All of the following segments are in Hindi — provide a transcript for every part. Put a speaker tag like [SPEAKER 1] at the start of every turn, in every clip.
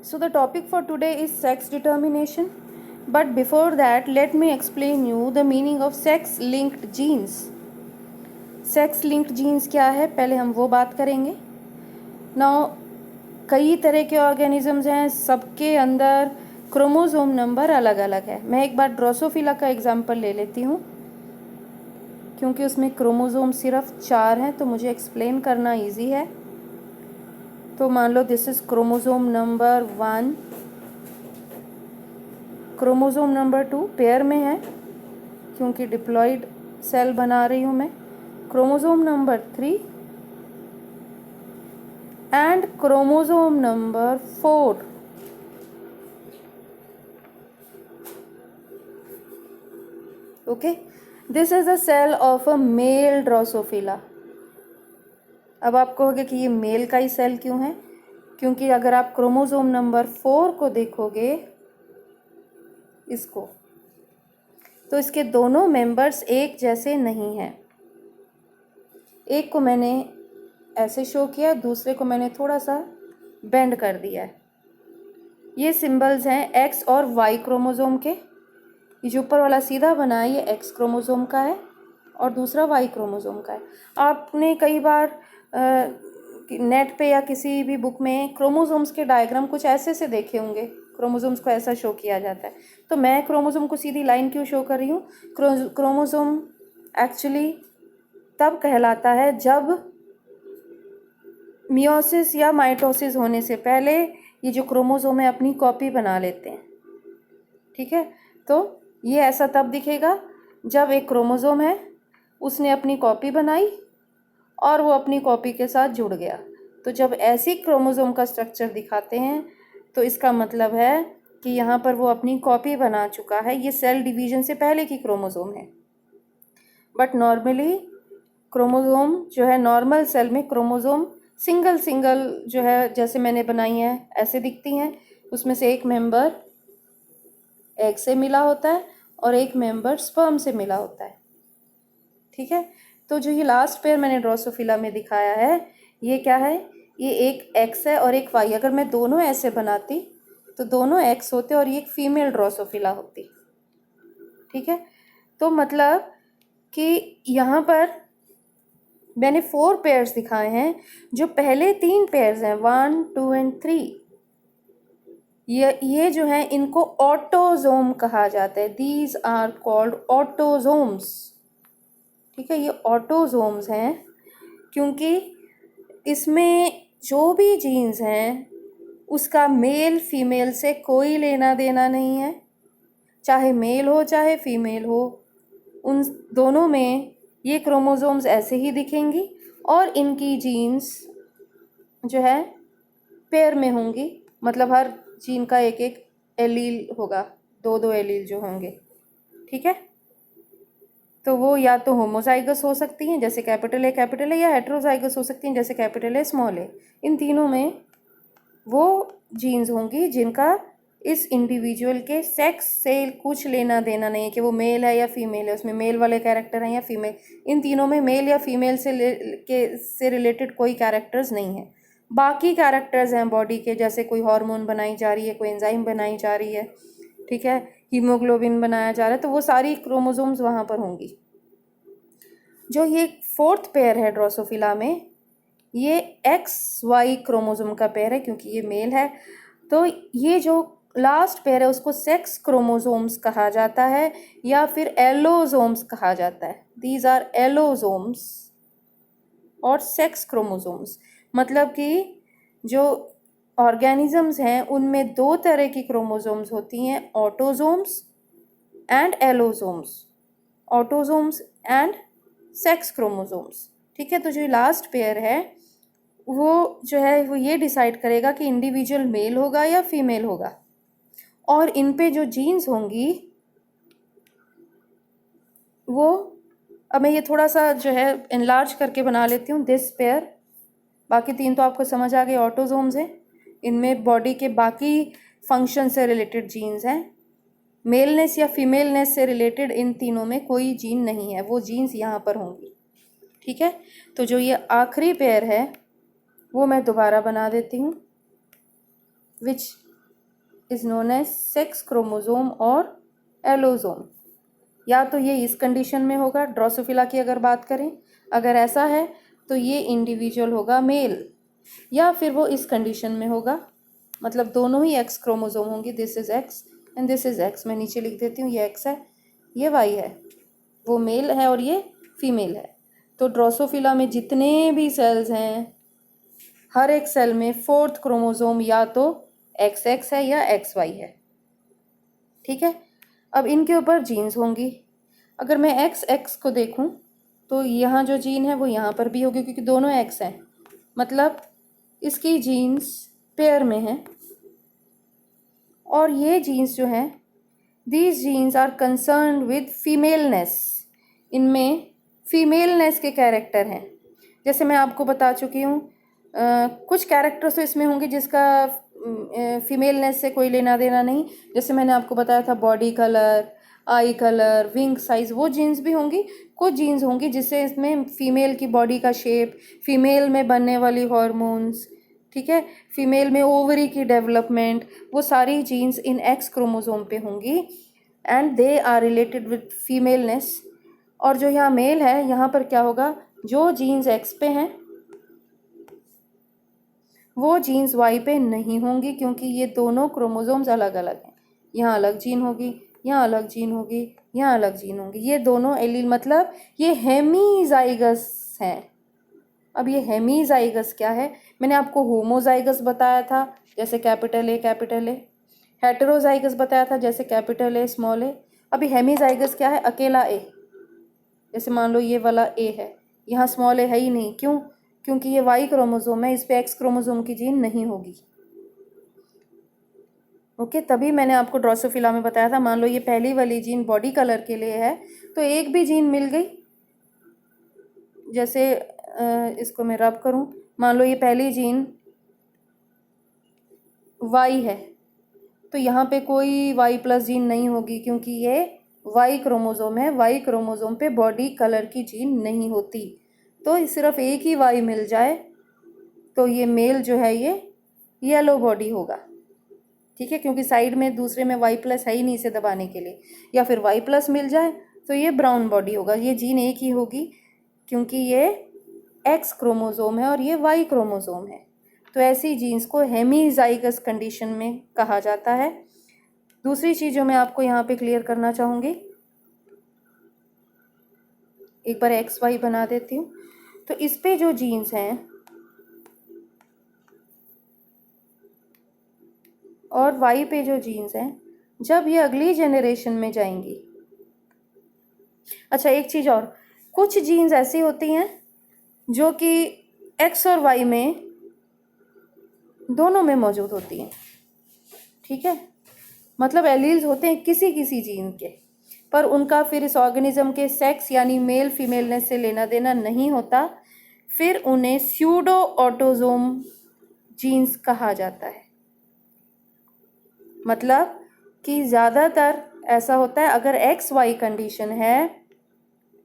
[SPEAKER 1] So the topic for today is sex determination. But before that, let me explain you the meaning of sex linked genes. Sex linked genes क्या है, पहले हम वो बात करेंगे. नाउ कई तरह के ऑर्गेनिजम्स हैं, सबके अंदर क्रोमोसोम नंबर अलग अलग है. मैं एक बार ड्रोसोफिला का एग्जांपल ले लेती हूँ क्योंकि उसमें क्रोमोसोम सिर्फ 4 हैं, तो मुझे एक्सप्लेन करना इजी है. तो मान लो this is chromosome number 1, chromosome number 2 pair में है क्योंकि डिप्लॉयड सेल बना रही हूँ मैं. Chromosome number 3 and chromosome number 4. Okay, this is the cell of a male Drosophila. अब आप कहोगे कि ये मेल का ही सेल क्यों है, क्योंकि अगर आप क्रोमोसोम नंबर 4 को देखोगे इसको, तो इसके दोनों मेंबर्स एक जैसे नहीं हैं. एक को मैंने ऐसे शो किया, दूसरे को मैंने थोड़ा सा बेंड कर दिया है. ये सिंबल्स हैं एक्स और वाई क्रोमोसोम के. ये जो ऊपर वाला सीधा बना है ये एक्स क्रोमोसोम का है और दूसरा वाई क्रोमोसोम का है. आपने कई बार नेट पे या किसी भी बुक में क्रोमोसोम्स के डायग्राम कुछ ऐसे से देखे होंगे. क्रोमोसोम्स को ऐसा शो किया जाता है. तो मैं क्रोमोसोम को सीधी लाइन क्यों शो कर रही हूँ? क्रोमोसोम एक्चुअली तब कहलाता है जब मियोसिस या माइटोसिस होने से पहले ये जो क्रोमोसोम है अपनी कॉपी बना लेते हैं. ठीक है, तो ये ऐसा तब दिखेगा जब एक क्रोमोसोम है उसने अपनी कॉपी बनाई और वो अपनी कॉपी के साथ जुड़ गया. तो जब ऐसी क्रोमोसोम का स्ट्रक्चर दिखाते हैं तो इसका मतलब है कि यहाँ पर वो अपनी कॉपी बना चुका है. ये सेल डिवीजन से पहले की क्रोमोसोम है. बट नॉर्मली क्रोमोसोम जो है, नॉर्मल सेल में क्रोमोसोम सिंगल सिंगल जो है, जैसे मैंने बनाई है ऐसे दिखती हैं. उसमें से एक मेंबर एग से मिला होता है और एक मेंबर स्पर्म से मिला होता है. ठीक है, तो जो ये लास्ट पेयर मैंने ड्रोसोफिला में दिखाया है ये क्या है? ये एक एक्स है और एक वाई. अगर मैं दोनों ऐसे बनाती तो दोनों एक्स होते और ये एक फीमेल ड्रोसोफिला होती. ठीक है, तो मतलब कि यहाँ पर मैंने 4 पेयर्स दिखाए हैं. जो पहले 3 पेयर्स हैं 1, 2 एंड 3, ये जो हैं इनको ऑटोजोम कहा जाता है. These are called autosomes. ठीक है, ये ऑटोजोम्स हैं क्योंकि इसमें जो भी जीन्स हैं उसका मेल फीमेल से कोई लेना देना नहीं है. चाहे मेल हो चाहे फीमेल हो, उन दोनों में ये क्रोमोसोम्स ऐसे ही दिखेंगी और इनकी जीन्स जो है पेयर में होंगी. मतलब हर जीन का एक एक एलील होगा, 2 एलील जो होंगे. ठीक है, तो वो या तो होमोजाइगस हो सकती हैं जैसे कैपिटल ए, या हेट्रोजाइगस हो सकती हैं जैसे कैपिटल ए स्मॉल ए. इन तीनों में वो जीन्स होंगी जिनका इस इंडिविजुअल के सेक्स से कुछ लेना देना नहीं है कि वो मेल है या फीमेल है, उसमें मेल वाले कैरेक्टर हैं या फीमेल. इन तीनों में मेल या फीमेल से रिलेटेड कोई कैरेक्टर्स नहीं है. बाकी कैरेक्टर्स हैं बॉडी के, जैसे कोई हार्मोन बनाई जा रही है, कोई एंजाइम बनाई जा रही है. ठीक है, हीमोग्लोबिन बनाया जा रहा है, तो वो सारी क्रोमोसोम्स वहाँ पर होंगी. जो ये 4th पेयर है ड्रोसोफिला में, ये एक्स वाई क्रोमोसोम का पेयर है क्योंकि ये मेल है. तो ये जो लास्ट पेयर है उसको सेक्स क्रोमोसोम्स कहा जाता है या फिर एलोसोम्स कहा जाता है. दीज आर एलोसोम्स और सेक्स क्रोमोसोम्स. मतलब कि जो ऑर्गेनिजम्स हैं उनमें 2 तरह की क्रोमोसोम्स होती हैं, autosomes and allosomes. Autosomes and sex chromosomes. ठीक है, तो जो लास्ट पेयर है वो जो है वो ये डिसाइड करेगा कि इंडिविजुअल मेल होगा या फीमेल होगा. और इन पे जो जीन्स होंगी वो, अब मैं ये थोड़ा सा जो है एनलार्ज करके बना लेती हूँ दिस पेयर. बाकी 3 तो आपको समझ आ गए ऑटोसोम्स हैं. इनमें बॉडी के बाकी फंक्शन से रिलेटेड जीन्स हैं. मेलनेस या फीमेलनेस से रिलेटेड इन तीनों में कोई जीन नहीं है, वो जीन्स यहाँ पर होंगी. ठीक है, तो जो ये आखिरी पेयर है वो मैं दोबारा बना देती हूँ, which is known as sex chromosome और एलोसोम। या तो ये इस कंडीशन में होगा, ड्रोसोफिला की अगर बात करें, अगर ऐसा है तो ये इंडिविजुअल होगा मेल, या फिर वो इस कंडीशन में होगा, मतलब दोनों ही एक्स क्रोमोसोम होंगे, this is x and this is x. मैं नीचे लिख देती हूँ, ये एक्स है, ये वाई है, वो मेल है और ये फीमेल है। तो ड्रोसोफिला में जितने भी सेल्स हैं, हर एक सेल में फोर्थ क्रोमोसोम या तो एक्स एक्स है या एक्स वाई है। ठीक है, अब इनके ऊपर जीन्स होंगी। अगर मैं एक्स एक्स को देखूं तो यहाँ जो जीन है वो यहाँ पर भी होगी, क्योंकि दोनों एक्स हैं, मतलब इसकी जीन्स पेयर में हैं। और ये जीन्स जो हैं, these genes are concern with femaleness, इनमें फीमेलनेस के कैरेक्टर हैं। जैसे मैं आपको बता चुकी हूँ, कुछ कैरेक्टर्स तो इसमें होंगे जिसका फीमेलनेस से कोई लेना देना नहीं। जैसे मैंने आपको बताया था बॉडी कलर, आई कलर, विंग साइज, वो जीन्स भी होंगी। कुछ जीन्स होंगी जिससे इसमें फीमेल की बॉडी का शेप, फीमेल में बनने वाली हॉर्मोन्स, ठीक है, फीमेल में ओवरी की डेवलपमेंट, वो सारी जीन्स इन एक्स क्रोमोसोम पे होंगी and they are related with femaleness. और जो यहाँ मेल है, यहाँ पर क्या होगा, जो जीन्स एक्स पे हैं वो जीन्स वाई पे नहीं होंगी, क्योंकि ये दोनों क्रोमोसोम्स अलग अलग हैं। यहाँ अलग जीन होगी, यहाँ अलग जीन होगी, यहाँ अलग जीन होंगी। ये दोनों एलील, मतलब ये हेमीजाइगस हैं। अब ये हेमीजाइगस क्या है? मैंने आपको होमोजाइगस बताया था, जैसे capital A capital A. Heterozygous बताया था, जैसे कैपिटल ए स्मॉल ए। अभी हेमीजाइगस क्या है? अकेला ए। जैसे मान लो ये वाला ए है, यहाँ स्मॉल ए है ही नहीं। क्यों? क्योंकि ये वाई क्रोमोसोम है, इस पे एक्स क्रोमोसोम की जीन नहीं होगी। ओके, तभी मैंने आपको ड्रोसोफिला में बताया था, मान लो ये पहली वाली जीन बॉडी कलर के लिए है, तो एक भी जीन मिल गई। जैसे इसको मैं रब करूं, मान लो ये पहली जीन वाई है, तो यहाँ पे कोई वाई प्लस जीन नहीं होगी, क्योंकि ये वाई क्रोमोसोम है। वाई क्रोमोसोम पे बॉडी कलर की जीन नहीं होती। तो सिर्फ एक ही वाई मिल जाए तो ये मेल जो है ये येलो बॉडी होगा। ठीक है, क्योंकि साइड में दूसरे में वाई प्लस है ही नहीं इसे दबाने के लिए। या फिर वाई प्लस मिल जाए तो ये ब्राउन बॉडी होगा। ये जीन एक ही होगी, क्योंकि ये एक्स क्रोमोसोम है और ये वाई क्रोमोसोम है। तो ऐसी जीन्स को हेमीजाइगस कंडीशन में कहा जाता है। दूसरी चीज़ जो मैं आपको यहाँ पे क्लियर करना चाहूँगी, एक बार एक्स वाई बना देती हूँ। तो इस पे जो जीन्स हैं और वाई पे जो जीन्स हैं, जब ये अगली जनरेशन में जाएंगी। अच्छा, एक चीज़ और, कुछ जीन्स ऐसी होती हैं जो कि एक्स और वाई में दोनों में मौजूद होती हैं। ठीक है, मतलब एलील्स होते हैं किसी किसी जीन के, पर उनका फिर इस ऑर्गेनिज्म के सेक्स यानी मेल फीमेलनेस से लेना देना नहीं होता। फिर उन्हें स्यूडो ऑटोसोम जीन्स कहा जाता है। मतलब कि ज़्यादातर ऐसा होता है, अगर एक्स वाई कंडीशन है,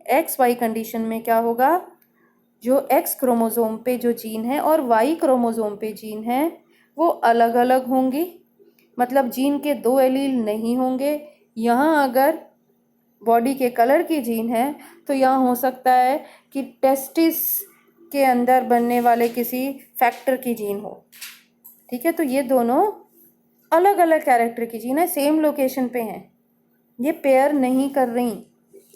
[SPEAKER 1] एक्स वाई कंडीशन में क्या होगा, जो एक्स क्रोमोसोम पे जो जीन है और वाई क्रोमोसोम पे जीन है वो अलग अलग होंगी। मतलब जीन के दो एलील नहीं होंगे। यहाँ अगर बॉडी के कलर की जीन है तो यहाँ हो सकता है कि टेस्टिस के अंदर बनने वाले किसी फैक्टर की जीन हो। ठीक है, तो ये दोनों अलग अलग कैरेक्टर की जीन है, सेम लोकेशन पे हैं, ये पेयर नहीं कर रही,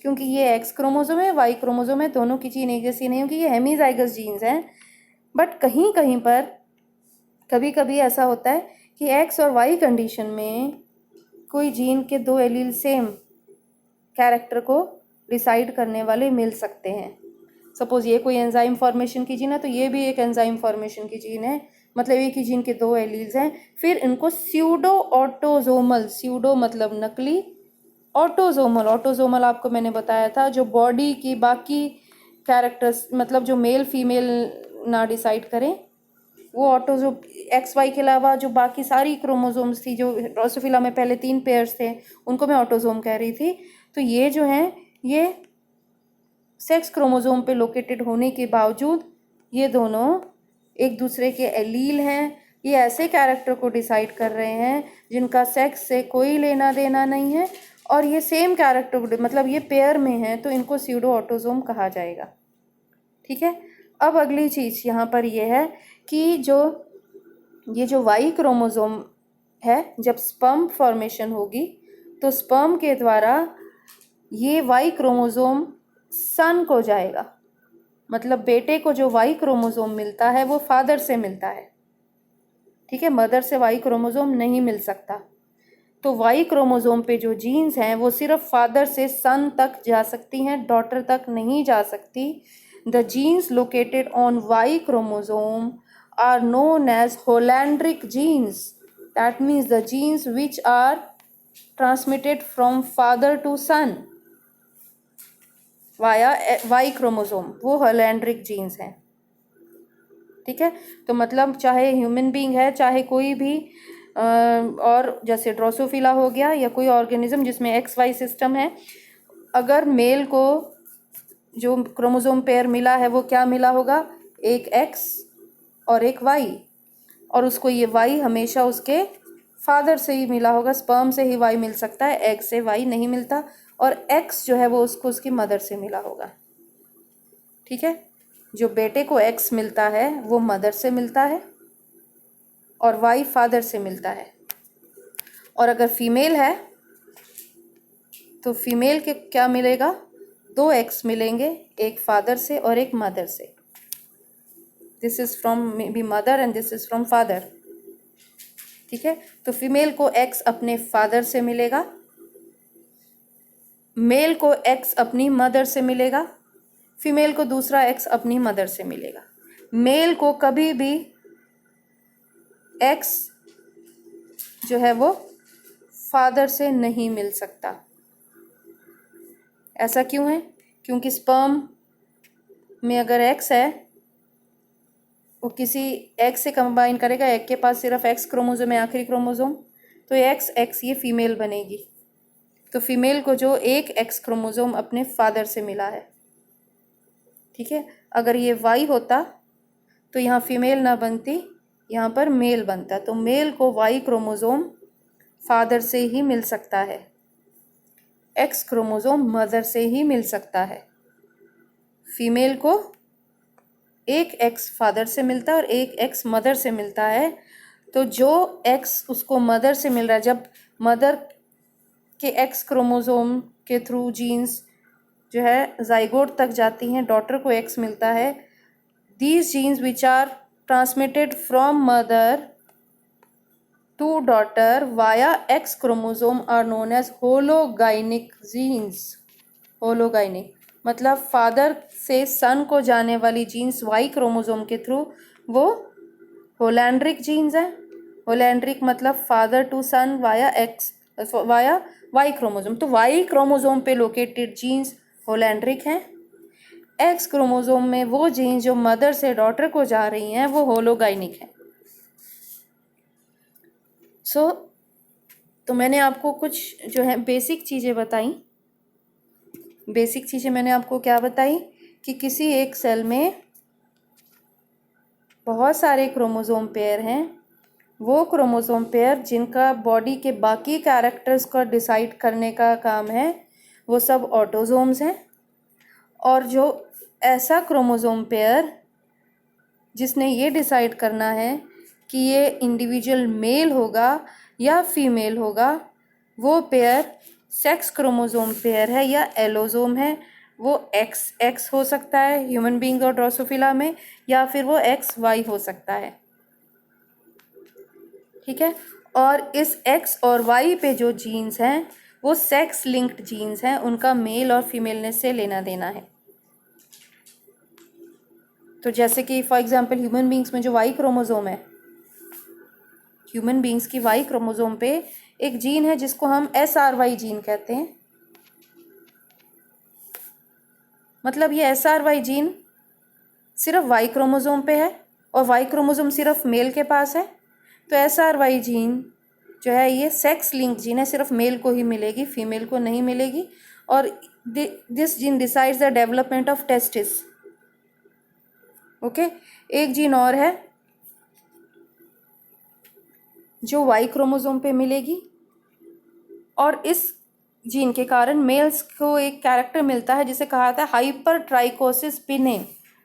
[SPEAKER 1] क्योंकि ये एक्स क्रोमोसोम है, वाई क्रोमोसोम है, दोनों की जीन एक जैसी नहीं होगी। ये हेमीजाइगस जीन्स हैं। बट कहीं कहीं पर कभी कभी ऐसा होता है कि एक्स और वाई कंडीशन में कोई जीन के दो एलील सेम कैरेक्टर को डिसाइड करने वाले मिल सकते हैं। सपोज ये कोई एंजाइम फॉर्मेशन की जीन है, तो ये भी एक एंजाइम फॉर्मेशन की जीन है, मतलब एक ही जीन के दो एलील्स हैं। फिर इनको स्यूडो ऑटोसोमल, स्यूडो मतलब नकली, ऑटोसोमल, ऑटोसोमल आपको मैंने बताया था, जो बॉडी की बाकी कैरेक्टर्स, मतलब जो मेल फीमेल ना डिसाइड करें, वो ऑटोजोम एक्स वाई के अलावा जो बाकी सारी क्रोमोसोम्स थी, जो ड्रोसोफिला में पहले 3 पेयर्स थे, उनको मैं ऑटोसोम कह रही थी। तो ये जो हैं, ये सेक्स क्रोमोसोम पे लोकेटेड होने के बावजूद ये दोनों एक दूसरे के एलील हैं, ये ऐसे कैरेक्टर को डिसाइड कर रहे हैं जिनका सेक्स से कोई लेना देना नहीं है, और ये सेम कैरेक्टर मतलब ये पेयर में है, तो इनको स्यूडो ऑटोजोम कहा जाएगा। ठीक है। अब अगली चीज़ यहाँ पर ये है कि ये जो वाई क्रोमोसोम है, जब स्पर्म फॉर्मेशन होगी तो स्पर्म के द्वारा ये वाई क्रोमोसोम सन को जाएगा। मतलब बेटे को जो वाई क्रोमोसोम मिलता है वो फादर से मिलता है। ठीक है, मदर से वाई क्रोमोसोम नहीं मिल सकता। तो वाई क्रोमोसोम पे जो जीन्स हैं वो सिर्फ फादर से सन तक जा सकती हैं, डॉटर तक नहीं जा सकती। The genes located on Y chromosome are known as holandric genes. That means the genes which are transmitted from father to son via Y chromosome, वो होलैंड्रिक जीन्स हैं। ठीक है, तो मतलब चाहे ह्यूमन बीइंग है, चाहे कोई भी और जैसे ड्रोसोफिला हो गया या कोई ऑर्गेनिज्म जिसमें एक्स वाई सिस्टम है, अगर मेल को जो क्रोमोसोम पेयर मिला है वो क्या मिला होगा, एक एक्स और एक वाई, और उसको ये वाई हमेशा उसके फादर से ही मिला होगा। स्पर्म से ही वाई मिल सकता है, एग से वाई नहीं मिलता, और एक्स जो है वो उसको उसकी मदर से मिला होगा। ठीक है, जो बेटे को एक्स मिलता है वो मदर से मिलता है और वाई फादर से मिलता है। और अगर फीमेल है तो फीमेल के क्या मिलेगा, दो एक्स मिलेंगे, एक फादर से और एक मदर से। This is from may be mother and this is from father. ठीक है, तो फीमेल को एक्स अपने फादर से मिलेगा, मेल को एक्स अपनी मदर से मिलेगा, फीमेल को दूसरा एक्स अपनी मदर से मिलेगा। मेल को कभी भी एक्स जो है वो फादर से नहीं मिल सकता। ऐसा क्यों है, क्योंकि स्पर्म में अगर एक्स है वो किसी एग से कंबाइन करेगा, एग के पास सिर्फ एक्स क्रोमोसोम है, आखिरी क्रोमोसोम, तो एक्स एक्स ये फीमेल बनेगी। तो फीमेल को जो एक एक्स क्रोमोसोम अपने फादर से मिला है। ठीक है, अगर ये वाई होता तो यहाँ फीमेल ना बनती, यहाँ पर मेल बनता। तो मेल को वाई क्रोमोसोम फादर से ही मिल सकता है, एक्स क्रोमोसोम मदर से ही मिल सकता है। फीमेल को एक एक्स फादर से मिलता है और एक एक्स मदर से मिलता है। तो जो एक्स उसको मदर से मिल रहा है, जब मदर के एक्स क्रोमोसोम के थ्रू जीन्स जो है जाइगोट तक जाती हैं, डॉटर को एक्स मिलता है। These genes which are transmitted from mother to daughter via X chromosome are known as hologynic genes. Hologynic मतलब फादर से सन को जाने वाली जीन्स वाई क्रोमोसोम के थ्रू वो होलैंड्रिक जीन्स है। होलैंड्रिक मतलब father to son via X via Y chromosome. तो वाई क्रोमोसोम पे लोकेटेड जीन्स होलैंड्रिक हैं। एक्स क्रोमोसोम में वो जीन्स जो मदर से डॉटर को जा रही हैं वो होलोगाइनिक हैं। तो मैंने आपको कुछ जो है बेसिक चीज़ें बताई। बेसिक चीज़ें मैंने आपको क्या बताई कि किसी एक सेल में बहुत सारे क्रोमोसोम पेयर हैं। वो क्रोमोसोम पेयर जिनका बॉडी के बाकी कैरेक्टर्स को डिसाइड करने का काम है वो सब ऑटोसोम्स हैं। और जो ऐसा क्रोमोसोम पेयर जिसने ये डिसाइड करना है कि ये इंडिविजुअल मेल होगा या फीमेल होगा, वो पेयर सेक्स क्रोमोसोम पेयर है या एलोसोम है। वो एक्स एक्स हो सकता है ह्यूमन बीइंग और ड्रोसोफिला में, या फिर वो एक्स वाई हो सकता है। ठीक है, और इस एक्स और वाई पे जो जीन्स हैं वो सेक्स लिंक्ड जीन्स हैं, उनका मेल और फीमेलनेस से लेना देना है। तो जैसे कि फॉर एग्जांपल ह्यूमन बीइंग्स में जो वाई क्रोमोसोम है, ह्यूमन बीइंग्स की वाई क्रोमोसोम पे एक जीन है जिसको हम SRY जीन कहते हैं। मतलब ये SRY जीन सिर्फ वाई क्रोमोसोम पे है और वाई क्रोमोसोम सिर्फ मेल के पास है। तो SRY जीन जो है ये सेक्स लिंक जीन है, सिर्फ मेल को ही मिलेगी, फीमेल को नहीं मिलेगी। और this gene decides the development of testis. Okay, एक जीन और है जो वाई क्रोमोसोम पे मिलेगी, और इस जीन के कारण मेल्स को एक कैरेक्टर मिलता है जिसे कहा जाता है हाइपर ट्राइकोसिस पिने।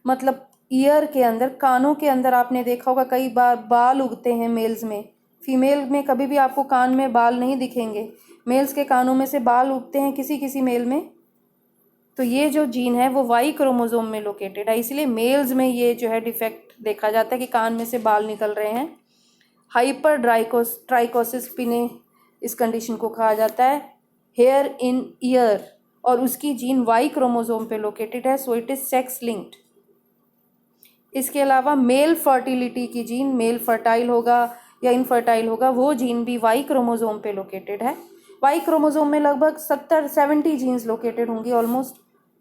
[SPEAKER 1] मतलब ईयर के अंदर, कानों के अंदर आपने देखा होगा कई बार बाल उगते हैं मेल्स में। फीमेल में कभी भी आपको कान में बाल नहीं दिखेंगे, मेल्स के कानों में से बाल उगते हैं किसी किसी मेल में। तो ये जो जीन है वो वाई क्रोमोसोम में लोकेटेड है, इसलिए मेल्स में ये जो है डिफेक्ट देखा जाता है कि कान में से बाल निकल रहे हैं। हाइपर ट्राइकोसिस पिने इस कंडीशन को कहा जाता है, हेयर इन ईयर, और उसकी जीन वाई क्रोमोसोम पे लोकेटेड है, so it is sex linked. इसके अलावा मेल फर्टिलिटी की जीन, मेल फर्टाइल होगा या इनफर्टाइल होगा, वो जीन भी वाई क्रोमोसोम पे लोकेटेड है। वाई क्रोमोसोम में लगभग 70-70 जीन्स लोकेटेड होंगी, ऑलमोस्ट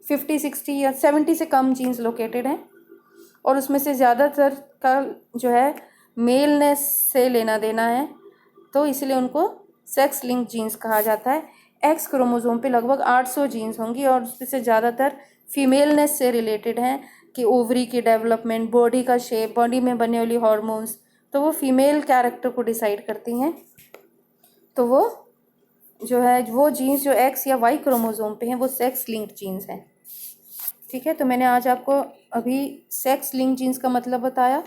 [SPEAKER 1] 50-60 या 70 से कम जीन्स लोकेटेड हैं, और उसमें से ज़्यादातर का जो है मेलनेस से लेना देना है, तो इसलिए उनको सेक्स लिंक जीन्स कहा जाता है। एक्स क्रोमोसोम पे लगभग 800 जीन्स होंगी, और उसमें से ज़्यादातर फीमेलनेस से रिलेटेड हैं कि ओवरी की डेवलपमेंट, बॉडी का शेप, बॉडी में बनने वाली हॉर्मोन्स, तो वो फीमेल कैरेक्टर को डिसाइड करती हैं। तो वो जो है वो जीन्स जो एक्स या वाई क्रोमोसोम पे हैं वो सेक्स लिंक्ड जीन्स हैं। ठीक है, तो मैंने आज आपको अभी सेक्स लिंक जीन्स का मतलब बताया।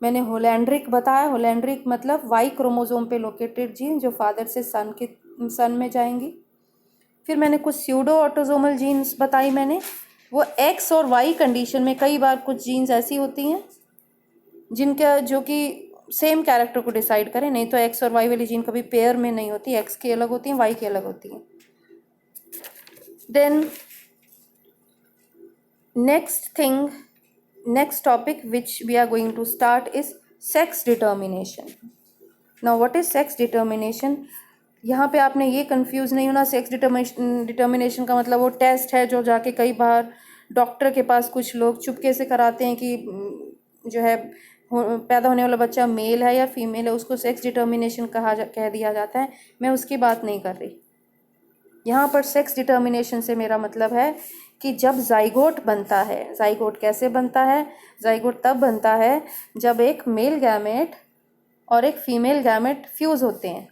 [SPEAKER 1] मैंने होलैंड्रिक बताया, होलैंड्रिक मतलब वाई क्रोमोसोम पे लोकेटेड जीन जो फादर से सन में जाएंगी। फिर मैंने कुछ स्यूडो ऑटोसोमल जीन्स बताई मैंने, वो एक्स और वाई कंडीशन में कई बार कुछ जीन्स ऐसी होती हैं जिनका जो कि सेम कैरेक्टर को डिसाइड करें, नहीं तो एक्स और वाई वाली जीन कभी पेयर में नहीं होती, एक्स की अलग होती हैं, वाई की अलग होती हैं। Then next topic which we are going to start is sex determination. Now what is sex determination? यहाँ पे आपने ये कंफ्यूज नहीं होना, सेक्स डिटर्मिनेशन का मतलब वो टेस्ट है जो जाके कई बार डॉक्टर के पास कुछ लोग चुपके से कराते हैं कि जो है पैदा होने वाला बच्चा मेल है या फीमेल है, उसको सेक्स डिटर्मिनेशन कह दिया जाता है। मैं उसकी बात नहीं कर रही यहाँ पर। सेक्स डिटर्मिनेशन से मेरा मतलब है कि जब जाइगोट बनता है, जाइगोट कैसे बनता है? जाइगोट तब बनता है जब एक मेल गैमेट और एक फीमेल गैमेट फ्यूज़ होते हैं।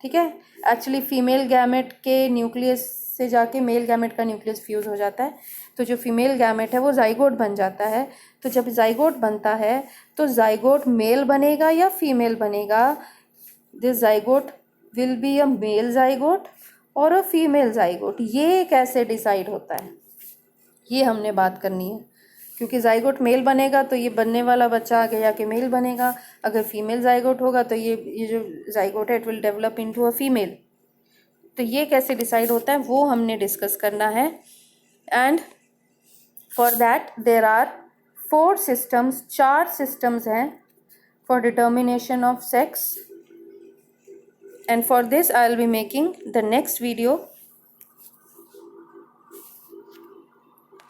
[SPEAKER 1] ठीक है, एक्चुअली फीमेल गैमेट के न्यूक्लियस से जाके मेल गैमेट का न्यूक्लियस फ्यूज़ हो जाता है, तो जो फीमेल गैमेट है वो जाइगोट बन जाता है। तो जब जाइगोट बनता है तो जाइगोट मेल बनेगा या फीमेल बनेगा? This zygote will be a male zygote और अ फीमेल जाइगोट। ये कैसे डिसाइड होता है, ये हमने बात करनी है, क्योंकि जाइगोट मेल बनेगा तो ये बनने वाला बच्चा आगे जाके मेल बनेगा, अगर फीमेल जाइगोट होगा तो ये जो जाइगोट है it will develop into a female. तो ये कैसे डिसाइड होता है वो हमने डिस्कस करना है। And for that there are 4 systems, 4 systems हैं for determination of sex, and for this I will be making the next video